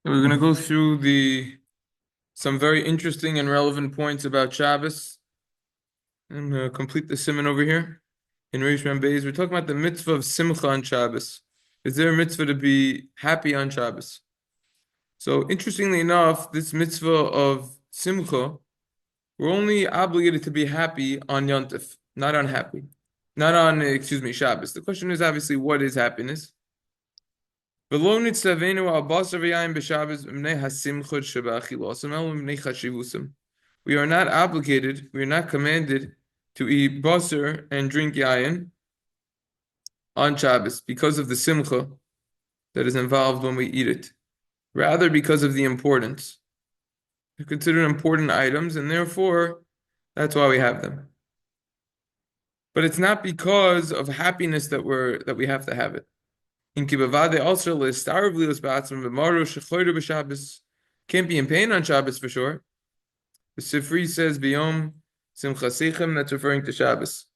We're going to go through some very interesting and relevant points about Shabbos and complete the siman over here. In Reish Mem Beis, we're talking about the mitzvah of simcha on Shabbos. Is there a mitzvah to be happy on Shabbos? So interestingly enough, this mitzvah of simcha, we're only obligated to be happy on Yontif, not on happy, not on, Shabbos. The question is obviously what is happiness? We are not obligated, we are not commanded to eat basar and drink yayin on Shabbos because of the simcha that is involved when we eat it. Rather, because of the importance. They're considered important items, and therefore, that's why we have them. But it's not because of happiness that we have to have it. In kibavade also listarv lios ba'atzim v'maru shechoyru b'Shabbos, can't be in pain on Shabbos for sure. The Sifri says biyom simcha seichem, that's referring to Shabbos.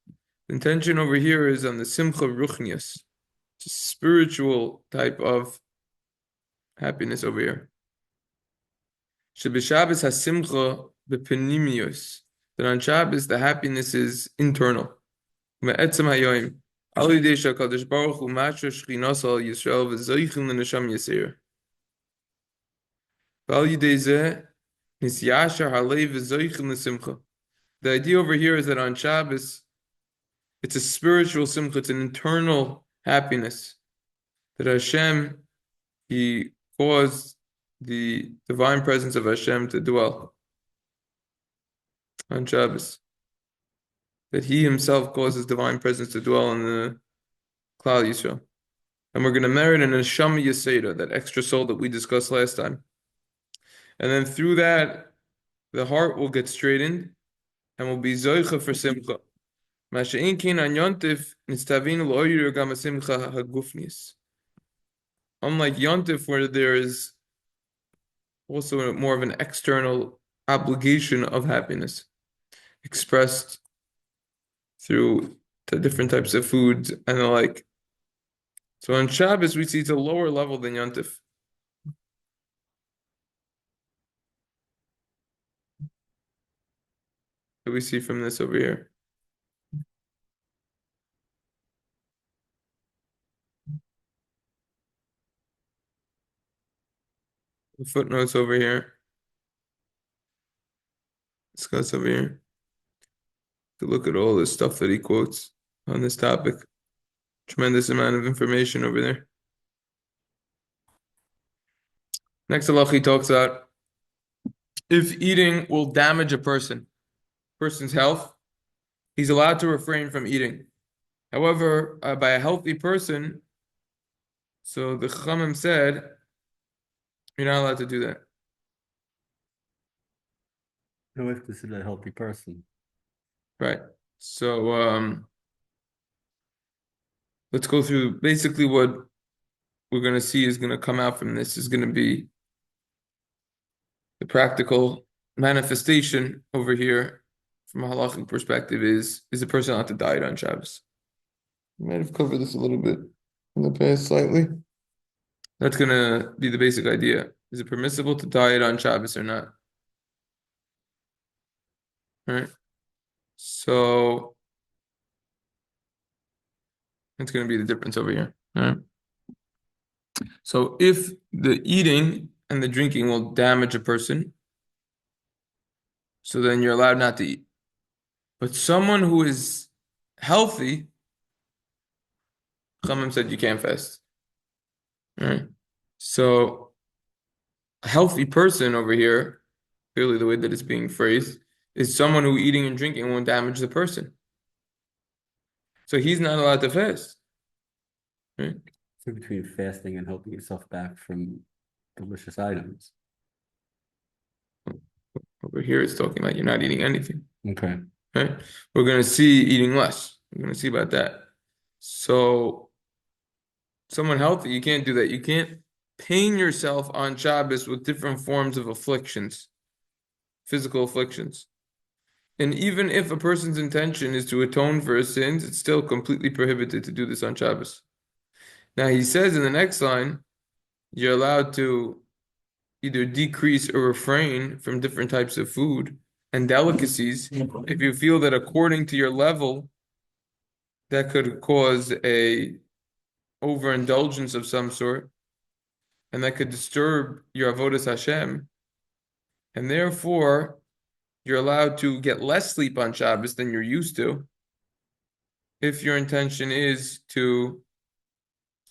The intention over here is on the simcha ruchnius. It's a spiritual type of happiness over here. Shabbos has simcha b'penimius. That on Shabbos the happiness is internal. Me'etzem hayoim. Al yidei shakadosh baruch hu mashra shchinas al Yisrael v'zoichim l'nesham yisir. Al yidei zeh nisyashar halei v'zoichim l'simcha. The idea over here is that on Shabbos, it's a spiritual simcha, it's an internal happiness. That Hashem, He caused the divine presence of Hashem to dwell on Shabbos. That He Himself causes divine presence to dwell in the Klal Yisrael. And we're going to merit an Neshama Yeseda, that extra soul that we discussed last time. And then through that, the heart will get straightened and will be Zoicha for Simcha. Masha'in kin an Yontif nistavin lo'oyer gam simcha hagufnis. Unlike Yontif, where there is also more of an external obligation of happiness expressed through the different types of foods and the like. So on Shabbos, we see it's a lower level than Yontif. That we see from this over here. The footnotes over here. Discuss over here. To look at all the stuff that he quotes on this topic. Tremendous amount of information over there. Next halach he talks about if eating will damage a person's health, he's allowed to refrain from eating. However, by a healthy person, so the Chachamim said, you're not allowed to do that. No, if this is a healthy person. Right. So let's go through basically what we're going to see is going to come out from this is going to be the practical manifestation over here from a halachic perspective is a person allowed to diet on Shabbos? We might have covered this a little bit in the past slightly. That's going to be the basic idea. Is it permissible to diet on Shabbos or not? All right. So that's going to be the difference over here. All right. So if the eating and the drinking will damage a person, so then you're allowed not to eat. But someone who is healthy, Chachamim said you can't fast. All right. So a healthy person over here, clearly the way that it's being phrased, is someone who eating and drinking won't damage the person. So he's not allowed to fast. Right? So between fasting and helping yourself back from delicious items. Over here it's talking about you're not eating anything. Okay. Right? We're going to see eating less. We're going to see about that. So someone healthy, you can't do that. You can't pain yourself on Shabbos with different forms of afflictions, physical afflictions. And even if a person's intention is to atone for his sins, it's still completely prohibited to do this on Shabbos. Now he says in the next line, you're allowed to either decrease or refrain from different types of food and delicacies if you feel that according to your level, that could cause a overindulgence of some sort, and that could disturb your avodas Hashem, and therefore you're allowed to get less sleep on Shabbos than you're used to, if your intention is to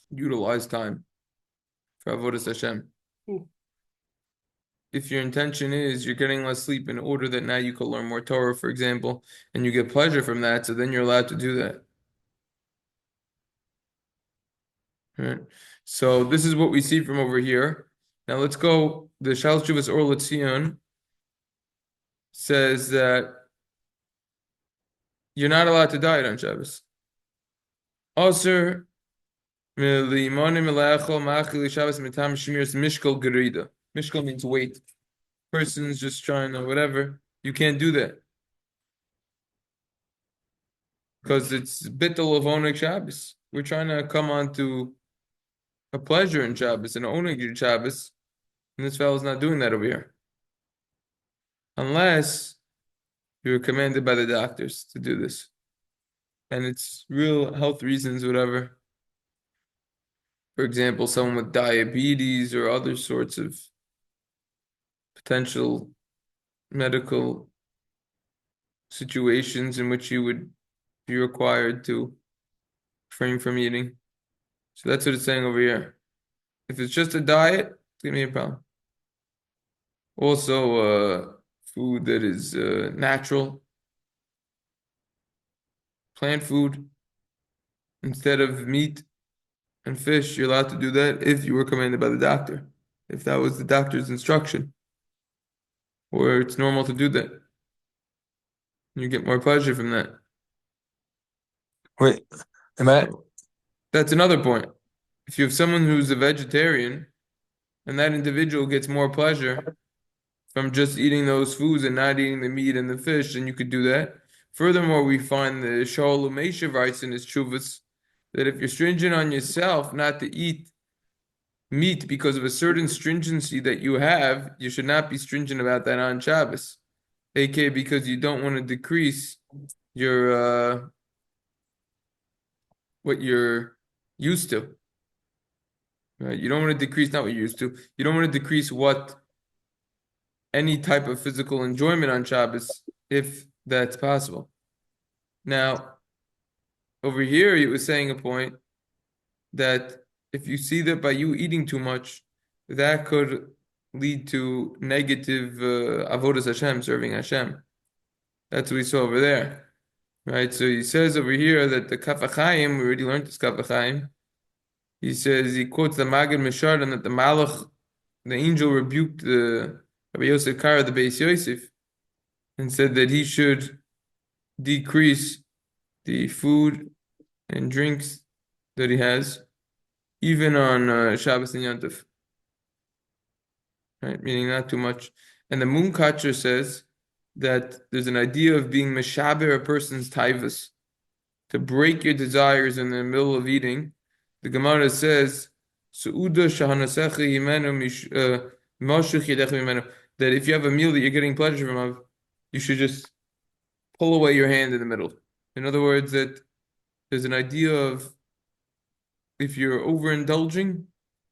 utilize time for avodas Hashem. If your intention is you're getting less sleep in order that now you can learn more Torah, for example, and you get pleasure from that, so then you're allowed to do that. Right? So this is what we see from over here. Now let's go. The Shalosh Tshuvos Or L'Tzion says that you're not allowed to diet on Shabbos. Aser milimonim melachol ma'achil Shabbos mitam shmiras mishkol gerida. Mishkol means weight. Person's just trying to whatever. You can't do that because it's bittul of oneg Shabbos. We're trying to come on to a pleasure in Shabbos and oneg Shabbos, and this fellow's not doing that over here, unless you're commanded by the doctors to do this, and it's real health reasons, whatever. For example, someone with diabetes or other sorts of potential medical situations in which you would be required to refrain from eating. So that's what it's saying over here. If it's just a diet, it's gonna be a problem. Also, food that is natural, plant food, instead of meat and fish, you're allowed to do that if you were commanded by the doctor, if that was the doctor's instruction, or it's normal to do that. You get more pleasure from that. Wait, am I? So that's another point. If you have someone who's a vegetarian and that individual gets more pleasure from just eating those foods and not eating the meat and the fish, then you could do that. Furthermore, we find the Shaul Umesha writes in his Chuvas that if you're stringent on yourself not to eat meat because of a certain stringency that you have, you should not be stringent about that on Shabbos, aka because you don't want to decrease your what you're used to. Right? You don't want to decrease not what you're used to. You don't want to decrease what any type of physical enjoyment on Shabbos, if that's possible. Now, over here, he was saying a point that if you see that by you eating too much, that could lead to negative avodas Hashem, serving Hashem. That's what we saw over there, right? So he says over here that the Kaf HaChaim, we already learned this Kaf HaChaim. He says, he quotes the Maggid Mishar, and that the Malach, the angel, rebuked the Rabbi Yosef Kara, the Beis Yosef, and said that he should decrease the food and drinks that he has, even on Shabbos and Yontif, right? Meaning not too much. And the Mooncatcher says that there's an idea of being meshaber a person's taivas, to break your desires in the middle of eating. The Gemara says, "Su'uda shahanasechi himenu moshuch yedecha himenu," that if you have a meal that you're getting pleasure from, you should just pull away your hand in the middle. In other words, that there's an idea of if you're overindulging,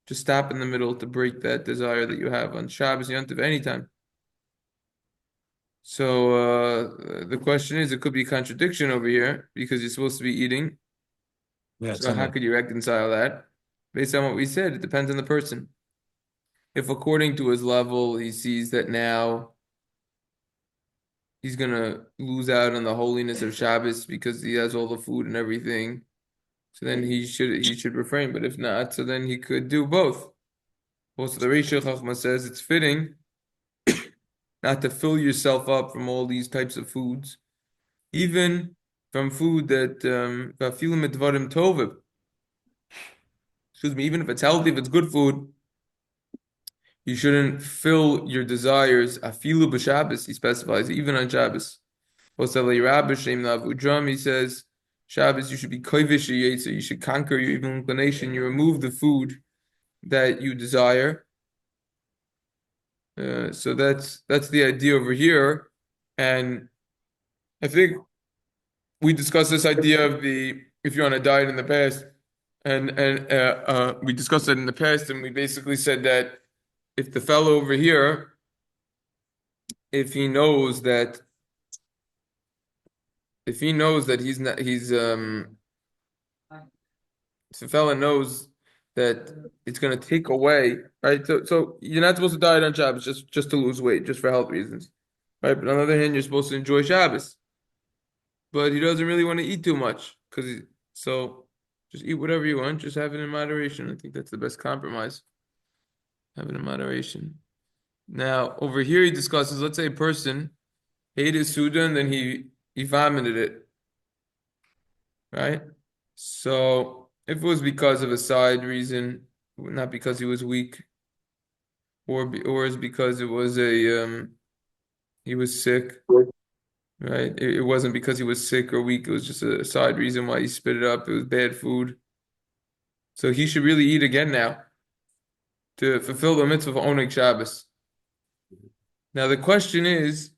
just stop in the middle to break that desire that you have on Shabbos, Yontif, anytime. So the question is, it could be a contradiction over here because you're supposed to be eating. Yeah, So how could you reconcile that? Based on what we said, it depends on the person. If according to his level, he sees that now he's gonna lose out on the holiness of Shabbos because he has all the food and everything, so then he should refrain. But if not, so then he could do both. Also, the Reisha Chachma says it's fitting not to fill yourself up from all these types of foods, even from food that vafilim edvarim tovim. Excuse me, even if it's healthy, if it's good food, you shouldn't fill your desires. Afilu b'Shabbos, he specifies, even on Shabbos. Also, he says, Shabbos, you should be kovish, so you should conquer your evil inclination. You remove the food that you desire. So that's the idea over here, and I think we discussed this idea of the if you're on a diet in the past, and we discussed it in the past, and we basically said that if the fellow over here, if he knows that he's not if the fella knows that it's going to take away, right? So you're not supposed to diet on Shabbos just to lose weight, just for health reasons, right? But on the other hand, you're supposed to enjoy Shabbos. But he doesn't really want to eat too much so just eat whatever you want, just have it in moderation. I think that's the best compromise. Have it in moderation. Now, over here he discusses, let's say a person ate his Suda and then he vomited it, right? So if it was because of a side reason, not because he was weak, or is because it was he was sick, right? It wasn't because he was sick or weak, it was just a side reason why he spit it up. It was bad food. So he should really eat again now to fulfill the mitzvah of Oneg Shabbos. Now the question is,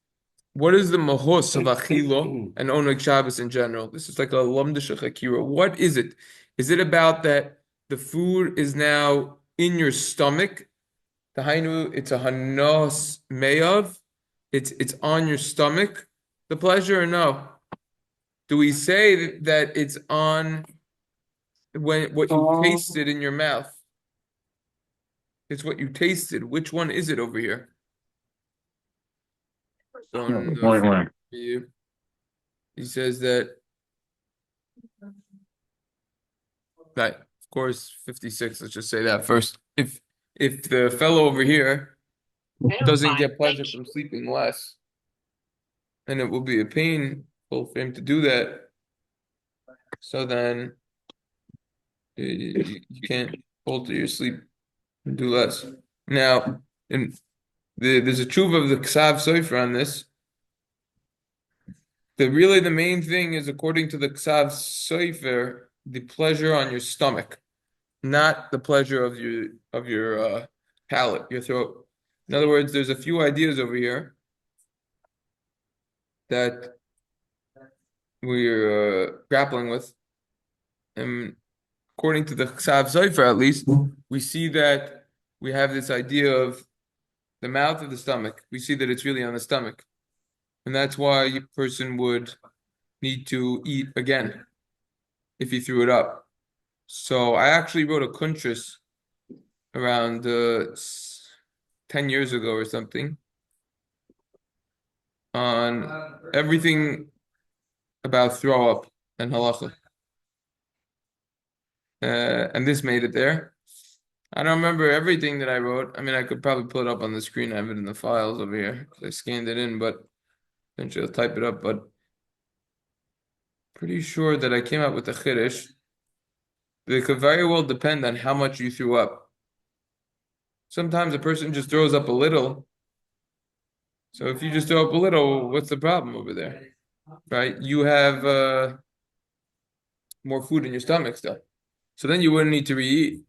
what is the mahos of achilo and Oneg Shabbos in general? This is like a lamdish chakira. What is it? Is it about that the food is now in your stomach? The hainu, it's a hanos meyav. It's on your stomach. The pleasure or no? Do we say that it's on when what you tasted in your mouth? It's what you tasted. Which one is it over here? So he says that, right, of course, 56. Let's just say that first. If the fellow over here doesn't get pleasure from sleeping less, and it will be a painful for him to do that, so then you can't alter your sleep and do less. Now, there's a tshuva of the Ksav Sofer on this. The main thing is, according to the Ksav Sofer, the pleasure on your stomach, not the pleasure of your palate, your throat. In other words, there's a few ideas over here that we're grappling with, and according to the Ksav Sofer, at least, we see that we have this idea of the mouth of the stomach. We see that it's really on the stomach, and that's why a person would need to eat again if he threw it up. So I actually wrote a kuntris around 10 years ago or something on everything about throw up and halacha. And this made it there. I don't remember everything that I wrote. I mean, I could probably pull it up on the screen. I have it in the files over here. I scanned it in, but eventually I'll type it up. But pretty sure that I came up with a chiddush. It could very well depend on how much you threw up. Sometimes a person just throws up a little. So if you just throw up a little, what's the problem over there? Right? You have more food in your stomach still. So then you wouldn't need to re-eat.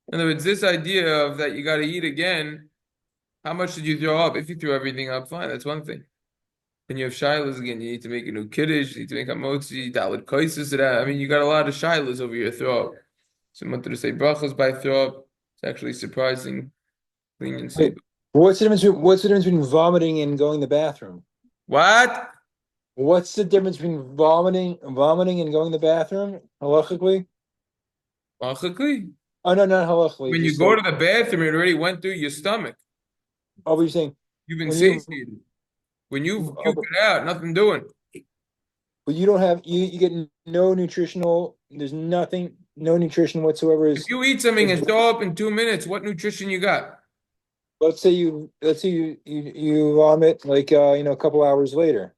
In other words, this idea of that you got to eat again, how much did you throw up? If you threw everything up, fine, that's one thing. Then you have shilas again. You need to make a new kiddush. You need to make a motzi, dalid koises. I mean, you got a lot of shilas over your throw up. So wanted to say brachos by throw up. It's actually surprising leniency. Wait, what's the difference between vomiting and going to the bathroom? What? What's the difference between vomiting and going to the bathroom halachically? Halachically? Oh no, not halachically. When you go to the bathroom, it already went through your stomach. Oh, what are you saying? You've been When you- satiated. When you puke it out, nothing doing. But you don't have you get no nutritional. There's nothing, no nutrition whatsoever. If you eat something and throw up in 2 minutes, what nutrition you got? Let's say you vomit like a couple hours later.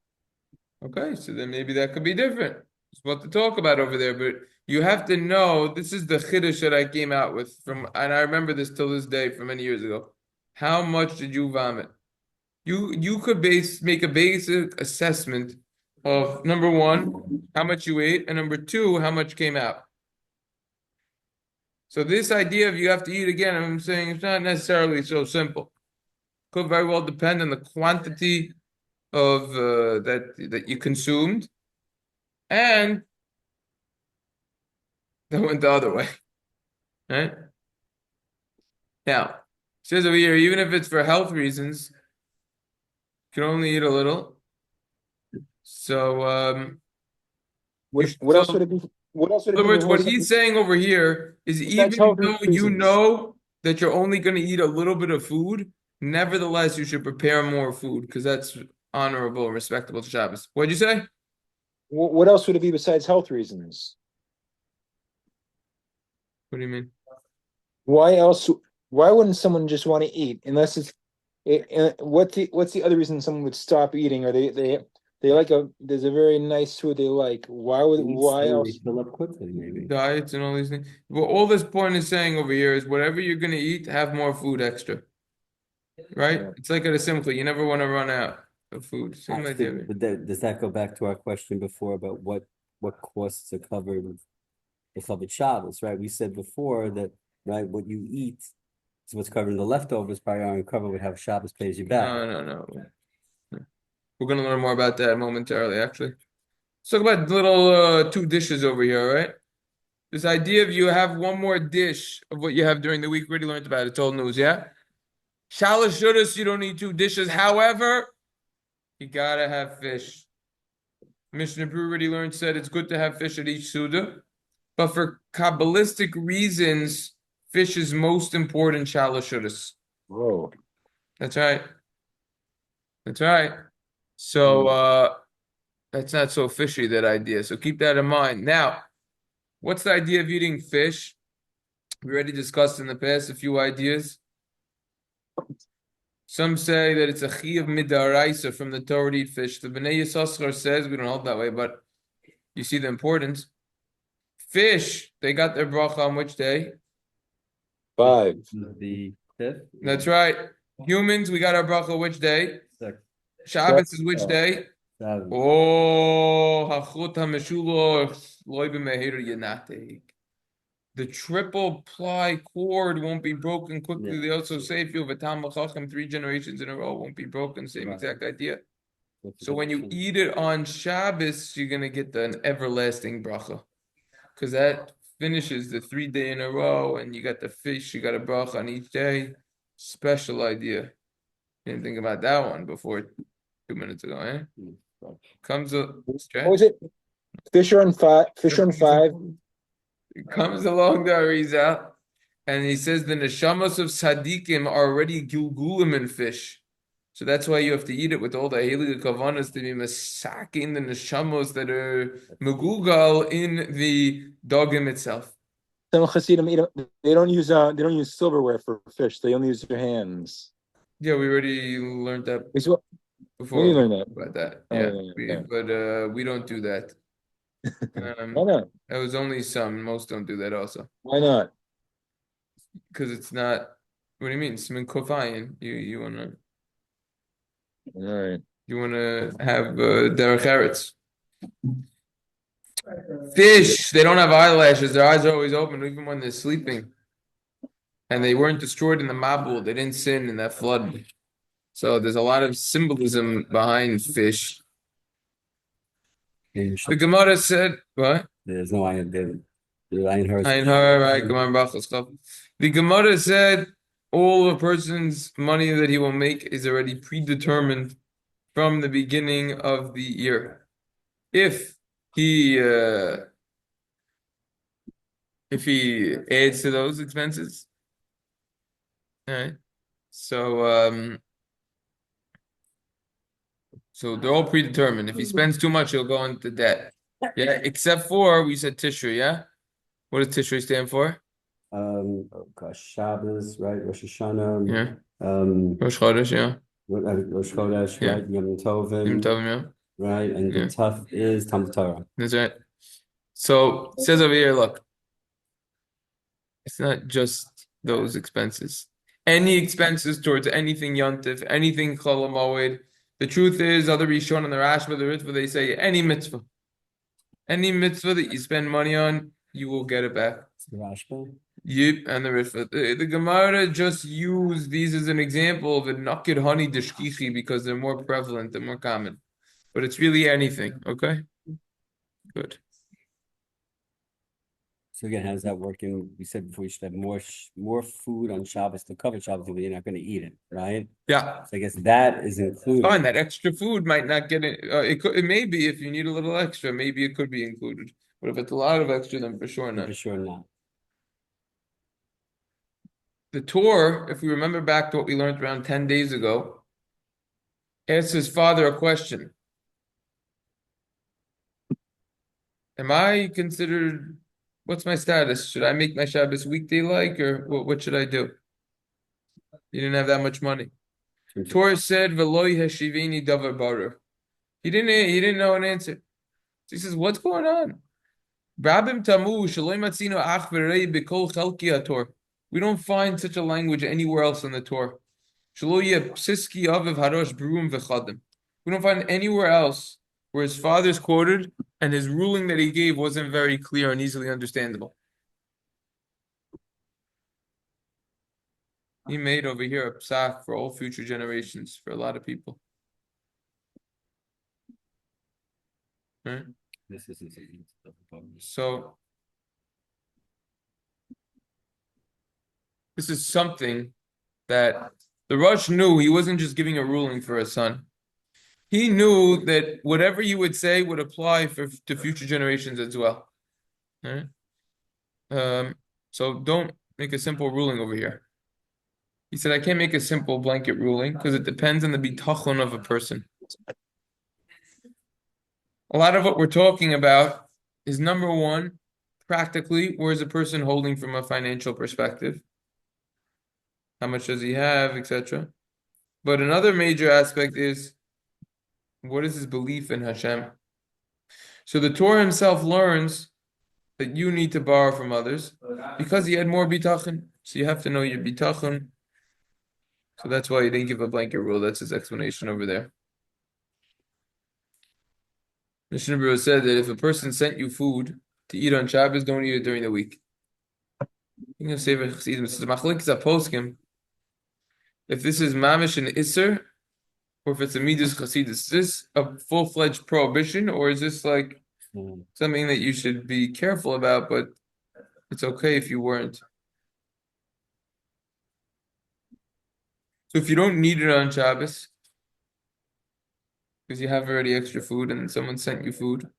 Okay, so then maybe that could be different. It's what to talk about over there, but you have to know this is the chiddush that I came out with and I remember this till this day from many years ago. How much did you vomit? You could make a basic assessment of number one, how much you ate, and number two, how much came out. So this idea of you have to eat again, I'm saying it's not necessarily so simple. Could very well depend on the quantity of that you consumed, and that went the other way, right? Now, it says over here, even if it's for health reasons, you can only eat a little. So you should What else still. would it be? What else would In it other be words, before what he's something saying over here is besides even health though you reasons? know that you're only going to eat a little bit of food, nevertheless, you should prepare more food because that's honorable and respectable to Shabbos. What'd you say? What else would it be besides health reasons? What do you mean? Why else? Why wouldn't someone just want to eat unless what's the other reason someone would stop eating? Or they like there's a very nice food they like. Why They else? fill up quickly, maybe. Diets and all these things. Well, all this point is saying over here is whatever you're going to eat, have more food extra, right? Yeah. It's like at a simple, you never want to run out of food. Same idea. But does that go back to our question before about what costs are covered with Chabad Shabbos, right? We said before that, right, what you eat is what's covered in the leftovers, probably aren't covered with how Shabbos pays you back. No. We're going to learn more about that momentarily, actually. Let's talk about little two dishes over here, right? This idea of you have one more dish of what you have during the week. We already learned about it. It's old news, yeah? Shalosh shudas, you don't need two dishes. However, you gotta have fish. Mishnah Brew already learned, said it's good to have fish at each Suda. But for Kabbalistic reasons, fish is most important shalosh shudas. Whoa. That's right. That's right. So that's not so fishy, that idea. So keep that in mind. Now, what's the idea of eating fish? We already discussed in the past a few ideas. Some say that it's a chiyuv midaraisa from the Torah to eat fish. The Bnei Yissaschar says we don't hold that way, but you see the importance. Fish, they got their bracha on which day? 5. The fifth? That's right. Humans, we got our bracha which day? Sixth. Shabbos is which day? Seventh. Oh, hachut hameshuloch loy b'meher yanateg. The triple ply cord won't be broken quickly. Yeah. They also say if you have a Talmud Chacham 3 generations in a row, won't be broken. Same Right. exact idea. That's So when you interesting. eat it on Shabbos, you're gonna get an everlasting bracha, because that finishes the 3 day in a row, and you got the fish, you got a bracha on each day. Special idea. Didn't think about that one before 2 minutes ago, eh? Comes a What was it? Fish are on 5. Fish are on 5. comes along the Arizal, and he says the neshamos of tzaddikim are already gilgulim in fish. So that's why you have to eat it with all the heilige kavanas to be masaking the neshamos that are megugal in the dogim itself. Some Hasidim eat 'em- they don't use silverware for fish. They only use their hands. Yeah, we already learned that Is what before. when you learn that? About that. Oh, Yeah, yeah. but we don't do that. Why not? That was only some. Most don't do that also. Why not? Because it's not. What do you mean? Siman kofayin. All right. You wanna have derech eretz. Fish, they don't have eyelashes. Their eyes are always open, even when they're sleeping. And they weren't destroyed in the Mabul. They didn't sin in that flood. So there's a lot of symbolism behind fish. The Gemara said, what? There's no iron there. The iron hurts. Ayin hara, right? Gemara brachos chav. The Gemara said all a person's money that he will make is already predetermined from the beginning of the year. If he adds to those expenses, all right. So they're all predetermined. If he spends too much, he'll go into debt. Yeah, except for we said Tishrei, yeah? What does Tishrei stand for? Oh gosh, Shabbos, right? Rosh Hashanah. Yeah. Rosh Chodesh, yeah. Chodesh, Yeah. right? Yom Tovim, Yom Tovim, yeah. right? And Yeah. the tough is Talmud Torah. That's right. So it says over here, look, it's not just those expenses. Any expenses towards anything Yontif, anything Chol Hamoed. The truth is, other Rishon and the Rashba, the Ritva, they say any mitzvah that you spend money on, you will get it back. Rashba. Yep, and the Rishva. The Gemara just used these as an example of a naked honey deshkichi because they're more prevalent, they're more common. But it's really anything, okay? Good. So again, how's that working? We said before you should have more food on Shabbos to cover Shabbos, but you're not going to eat it, right? Yeah. So I guess that is included. Fine, that extra food might not get it. It may be if you need a little extra, maybe it could be included. But if it's a lot of extra, then for sure not. For sure not. The Torah, if we remember back to what we learned around 10 days ago, asks his father a question. Am I considered, what's my status? Should I make my Shabbos weekday like, or what should I do? You didn't have that much money. Torah said, "V'loi hashiveni davar barer." He didn't know an answer. So he says, "What's going on?" Rabim tamu shaloi matzino ach v'rei b'kol chalki haTorah. We don't find such a language anywhere else in the Torah. Shaloi psiski aviv harosh brum v'chadim. We don't find anywhere else where his father's quoted and his ruling that he gave wasn't very clear and easily understandable. He made over here a psak for all future generations for a lot of people. Right? This is So this is something that the Rosh knew. He wasn't just giving a ruling for his son. He knew that whatever you would say would apply to future generations as well. Right? So don't make a simple ruling over here. He said, I can't make a simple blanket ruling because it depends on the bitachon of a person. A lot of what we're talking about is number one, practically, where is a person holding from a financial perspective? How much does he have, etc. But another major aspect is, what is his belief in Hashem? So the Torah himself learns that you need to borrow from others because he had more bitachon. So you have to know your bitachon. So that's why he didn't give a blanket rule. That's his explanation over there. Mishnah Berurah said that if a person sent you food to eat on Shabbos, don't eat it during the week. You're going to say, if this is mamish and isser, or if it's a midas chasidus, is this a full-fledged prohibition, or is this like something that you should be careful about, but it's okay if you weren't? So if you don't need it on Shabbos, because you have already extra food and someone sent you food,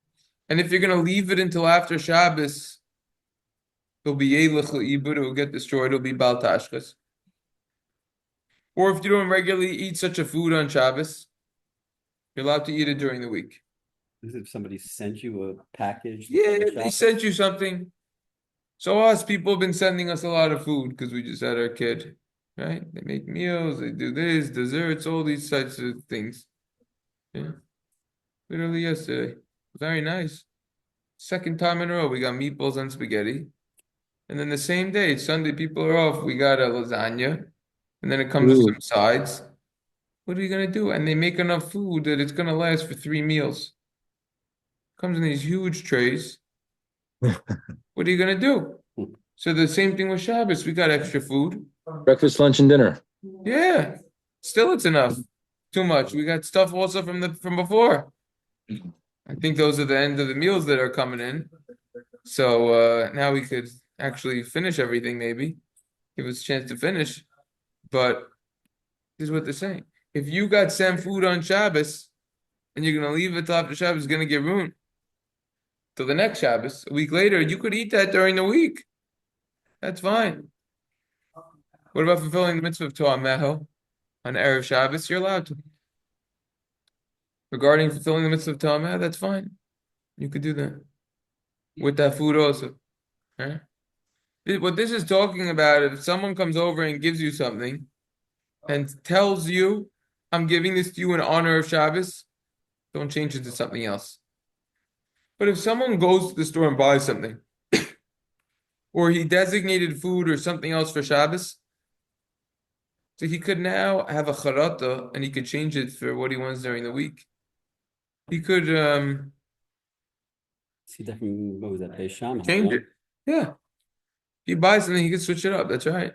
and if you're going to leave it until after Shabbos, it'll be yeilach le'ibud, it will get destroyed, it'll be bal tashchas. Or if you don't regularly eat such a food on Shabbos, you're allowed to eat it during the week. This is if somebody sent you a package. Yeah, they sent you something. So us people have been sending us a lot of food because we just had our kid, right? They make meals, they do this, desserts, all these types of things. Yeah. Literally yesterday. Very nice. Second time in a row, we got meatballs and spaghetti. And then the same day, Sunday, people are off, we got a lasagna. And then it comes with some sides. What are you gonna do? And they make enough food that it's gonna last for 3 meals. Comes in these huge trays. What are you gonna do? So the same thing with Shabbos. We got extra food. Breakfast, lunch, and dinner. Yeah. Still it's enough. Too much. We got stuff also from before. I think those are the end of the meals that are coming in. So now we could actually finish everything, maybe. Give us a chance to finish. But this is what they're saying. If you got sent food on Shabbos and you're gonna leave it till after Shabbos, it's gonna get ruined. Till the next Shabbos, a week later, you could eat that during the week. That's fine. What about fulfilling the mitzvah of Torah Meho on Erev Shabbos? You're allowed to. Regarding fulfilling the mitzvah of Torah Meho, that's fine. You could do that with that food also. Right? What this is talking about, if someone comes over and gives you something and tells you, I'm giving this to you in honor of Shabbos, don't change it to something else. But if someone goes to the store and buys something, or he designated food or something else for Shabbos, so he could now have a charata and he could change it for what he wants during the week. He could See that from, what was that, Beis Shammai, change right? it. Yeah. He buys something, he can switch it up. That's right.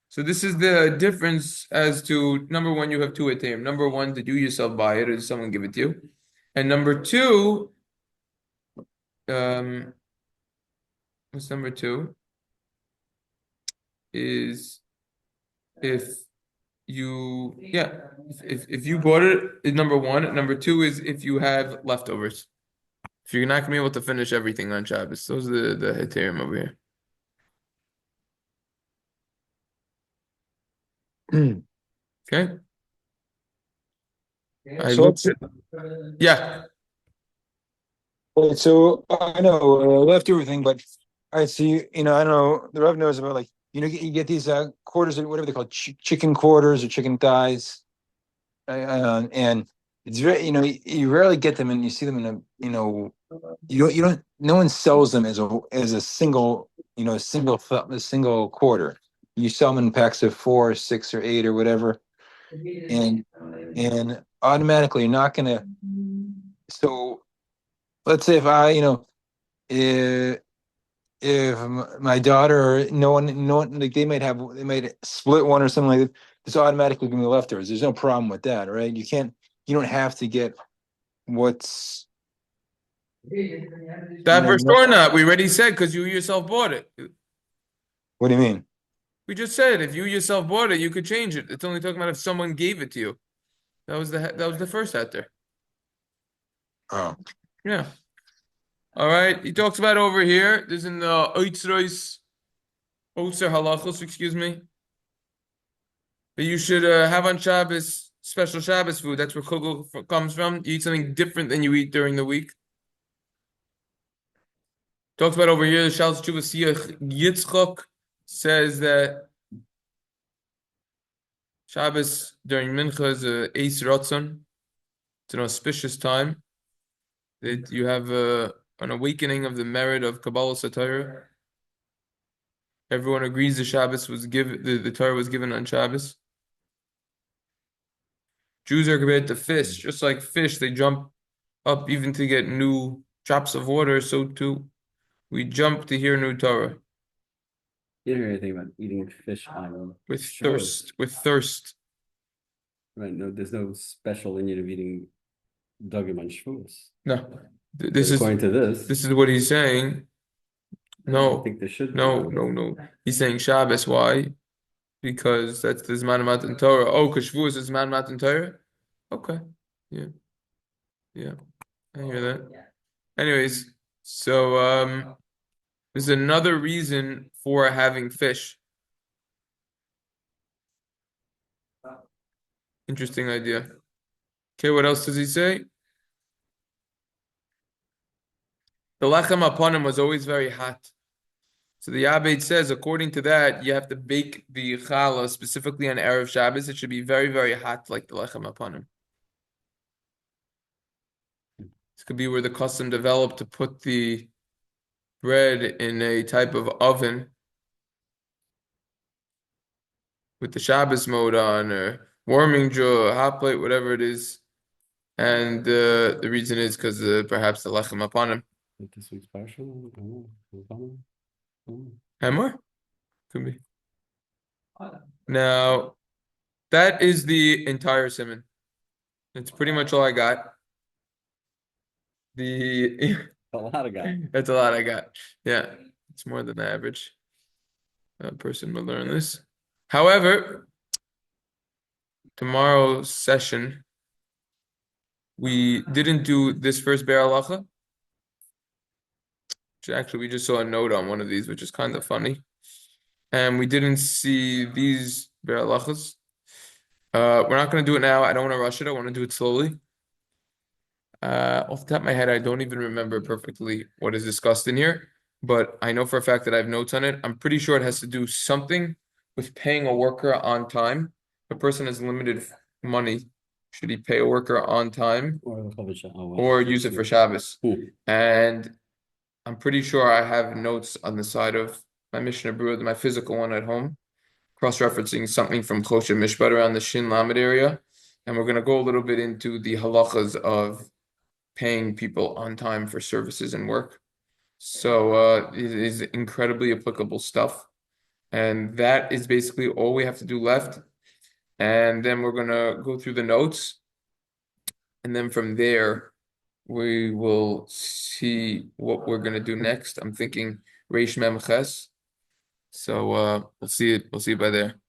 So this is the difference as to number one, you have two heterim. Number one, did you yourself buy it or did someone give it to you? And number two, what's number two? Is if if you bought it is number one. Number two is if you have leftovers. If you're not gonna be able to finish everything on Shabbos. Those are the heterim over here. Okay. I So looked let's at yeah. wait, so I know leftover thing, but I see, I don't know, the Rev knows about like, you get these quarters, or whatever they call chicken quarters or chicken thighs. And it's very, you rarely get them and you see them in a, no one sells them as a single, a single quarter. You sell them in packs of 4, 6, or 8 or whatever. And automatically you're not gonna, so let's say if I, if my daughter or no one, like they might split one or something like that, it's automatically gonna be leftovers. There's no problem with that, right? You don't have to get what's, That for sure not. We already said because you yourself bought it. what do you mean? We just said if you yourself bought it, you could change it. It's only talking about if someone gave it to you. That was the first heter. Oh, Yeah. All right. He talks about over here. There's in the Oitzrois Oser Halachos, excuse me. That you should have on Shabbos special Shabbos food. That's where kugel comes from. You eat something different than you eat during the week. Talks about over here. The Shalosh Tshuva Siach Yitzchok says that Shabbos during Mincha is a Eis Ratzon. It's an auspicious time that you have an awakening of the merit of Kabbalah Satira. Everyone agrees the Shabbos was given, the Torah was given on Shabbos. Jews are compared to fish, just like fish, they jump up even to get new drops of water. So too, we jump to hear new Torah. You didn't hear anything about eating fish on With Shabbos. thirst, with thirst. Right? No, there's no special lineage of eating dugim on Shabbos. No, But according to this is what he's saying. I No, think there should be. no. He's saying Shabbos. Why? Because that's the Zman Matan Torah. Oh, because Shavuos is Zman Matan Torah? Okay. Yeah. I hear that. Anyways, so there's another reason for having fish. Interesting idea. Okay, what else does he say? The lechem aponim was always very hot. So the Yabed says, according to that, you have to bake the challah specifically on Erev Shabbos. It should be very, very hot, like the lechem aponim. This could be where the custom developed to put the bread in a type of oven with the Shabbos mode on, or warming jar, hot plate, whatever it is. And the reason is because perhaps the lechem aponim. This week's partial. And more? Could be. Now, that is the entire simon. That's pretty much all I got. A lot of guys. That's a lot I got. Yeah, it's more than the average person would learn this. However, tomorrow's session, we didn't do this first Be'er Halacha. Actually, we just saw a note on one of these, which is kind of funny. And we didn't see these Be'er Halachas. We're not going to do it now. I don't want to rush it. I want to do it slowly. Off the top of my head, I don't even remember perfectly what is discussed in here, but I know for a fact that I have notes on it. I'm pretty sure it has to do something with paying a worker on time. If a person has limited money, should he pay a worker on time or use it for Shabbos? And I'm pretty sure I have notes on the side of my Mishnah Berurah, my physical one at home, cross-referencing something from Choshen Mishpat around the Shin Lamed area. And we're going to go a little bit into the halachas of paying people on time for services and work. So it is incredibly applicable stuff. And that is basically all we have to do left. And then we're gonna go through the notes. And then from there, we will see what we're gonna do next. I'm thinking Reish Mem Ches. So we'll see it by there.